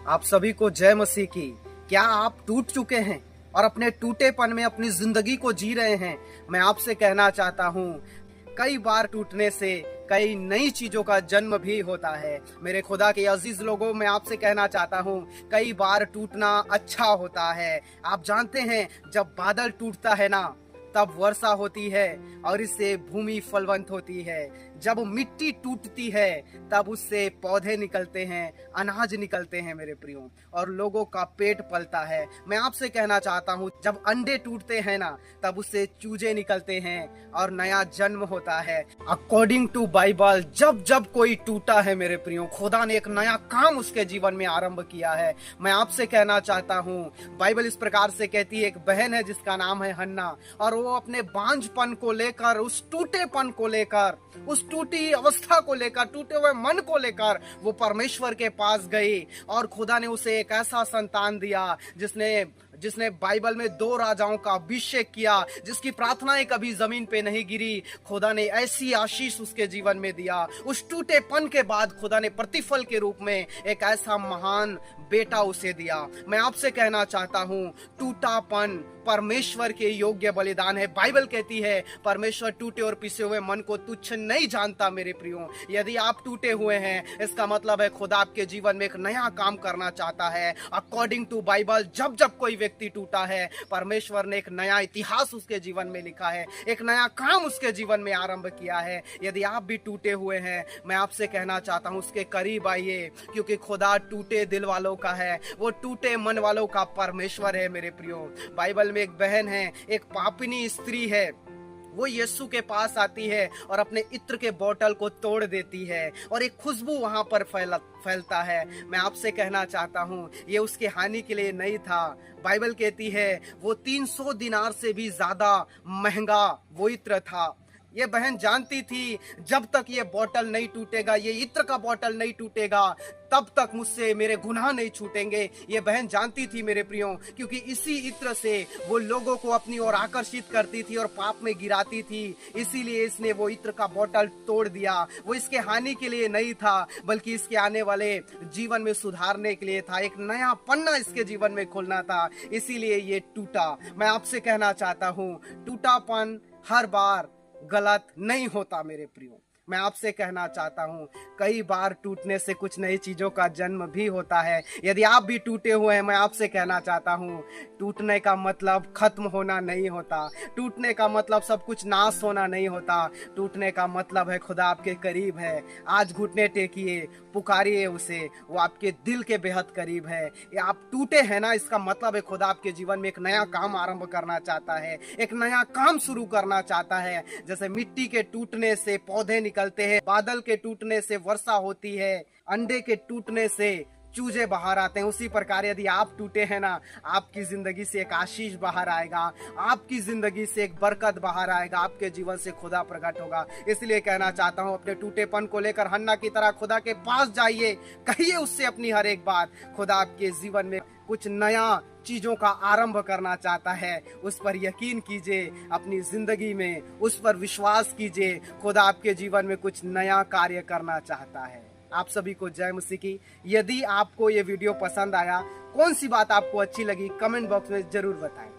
आप सभी को जय मसीह की। क्या आप टूट चुके हैं और अपने टूटेपन में अपनी जिंदगी को जी रहे हैं? मैं आपसे कहना चाहता हूँ, कई बार टूटने से कई नई चीजों का जन्म भी होता है। मेरे खुदा के अजीज लोगों, मैं आपसे कहना चाहता हूँ, कई बार टूटना अच्छा होता है। आप जानते हैं, जब बादल टूटता है ना, तब वर्षा होती है और इससे भूमि फलवंत होती है। जब मिट्टी टूटती है तब उससे पौधे निकलते हैं, अनाज निकलते हैं मेरे प्रियो, और लोगों का पेट पलता है। मैं आपसे कहना चाहता हूँ, जब अंडे टूटते हैं ना, तब उससे चूजे निकलते हैं और नया जन्म होता है। अकॉर्डिंग टू बाइबल, जब जब कोई टूटा है मेरे प्रियो, खुदा ने एक नया काम उसके जीवन में आरंभ किया है। मैं आपसे कहना चाहता हूँ, बाइबल इस प्रकार से कहती है, एक बहन है जिसका नाम है हन्ना, और वो अपने बांझपन को लेकर, उस टूटेपन को लेकर, उस टूटी अवस्था को लेकर, टूटे हुए मन को लेकर वो परमेश्वर के पास गई, और खुदा ने उसे एक ऐसा संतान दिया जिसने बाइबल में 2 राजाओं का अभिषेक किया, जिसकी प्रार्थनाएं कभी जमीन पे नहीं गिरी। खुदा ने ऐसी आशीष उसके जीवन में दिया। उस टूटेपन के बाद खुदा ने प्रतिफल के रूप में एक ऐसा महान बेटा उसे दिया। मैं आपसे कहना चाहता हूँ, टूटापन परमेश्वर के योग्य बलिदान है। बाइबल कहती है, परमेश्वर टूटे और पिसे हुए मन को तुच्छ नहीं जानता। मेरे प्रियो, यदि आप टूटे हुए हैं, इसका मतलब है खुदा आपके जीवन में एक नया काम करना चाहता है। अकॉर्डिंग टू बाइबल, जब जब कोई व्यक्ति टूटा है, परमेश्वर ने एक नया इतिहास उसके जीवन में लिखा है, एक नया काम उसके जीवन में आरंभ किया है। यदि आप भी टूटे हुए हैं, मैं आपसे कहना चाहता हूँ, उसके करीब आइए, क्योंकि खुदा टूटे दिल वालों का है, वो टूटे मन वालों का परमेश्वर है। मेरे प्रियो, बाइबल में एक बहन है, एक पापिनी स्त्री है, वो यीशु के पास आती है और अपने इत्र के बोतल को तोड़ देती है, और एक खुशबू वहां पर फैलता है। मैं आपसे कहना चाहता हूँ, ये उसके हानि के लिए नहीं था। बाइबल कहती है, वो 300 दिनार से भी ज्यादा महंगा वो इत्र था। ये बहन जानती थी, जब तक ये बोतल नहीं टूटेगा, ये इत्र का बोतल नहीं टूटेगा, तब तक मुझसे मेरे गुनाह नहीं छूटेंगे। ये बहन जानती थी मेरे प्रियो, क्योंकि इसी इत्र से वो लोगों को अपनी ओर आकर्षित करती थी और पाप में गिराती थी। इसीलिए इसने वो इत्र का बोतल तोड़ दिया। वो इसके हानि के लिए नहीं था, बल्कि इसके आने वाले जीवन में सुधारने के लिए था। एक नया पन्ना इसके जीवन में खोलना था, इसीलिए ये टूटा। मैं आपसे कहना चाहता हूँ, टूटापन हर बार गलत नहीं होता मेरे प्रियो। मैं आपसे कहना चाहता हूँ, कई बार टूटने से कुछ नई चीजों का जन्म भी होता है। यदि आप भी टूटे हुए हैं, मैं आपसे कहना चाहता हूँ, टूटने का मतलब खत्म होना नहीं होता। टूटने का मतलब सब कुछ नाश होना नहीं होता। टूटने का मतलब है खुदा आपके करीब है। आज घुटने टेकिए, पुकारिए उसे, वो आपके दिल के बेहद करीब है। ये आप टूटे हैं ना, इसका मतलब है खुदा आपके जीवन में एक नया काम आरंभ करना चाहता है, एक नया काम शुरू करना चाहता है। जैसे मिट्टी के टूटने से पौधे निकलते हैं, बादल के टूटने से वर्षा होती है, अंडे के टूटने से चूजे बाहर आते हैं, उसी प्रकार यदि आप टूटे हैं ना, आपकी जिंदगी से एक आशीष बाहर आएगा, आपकी जिंदगी से एक बरकत बाहर आएगा, आपके जीवन से खुदा प्रकट होगा। इसलिए कहना चाहता हूँ, अपने टूटेपन को लेकर हन्ना की तरह खुदा के पास जाइए, कहिए उससे अपनी हर एक बात। खुदा आपके जीवन में कुछ नया चीजों का आरंभ करना चाहता है। उस पर यकीन कीजिए, अपनी जिंदगी में उस पर विश्वास कीजिए। खुदा आपके जीवन में कुछ नया कार्य करना चाहता है। आप सभी को जय मसीह की। यदि आपको ये वीडियो पसंद आया, कौन सी बात आपको अच्छी लगी, कमेंट बॉक्स में जरूर बताएं।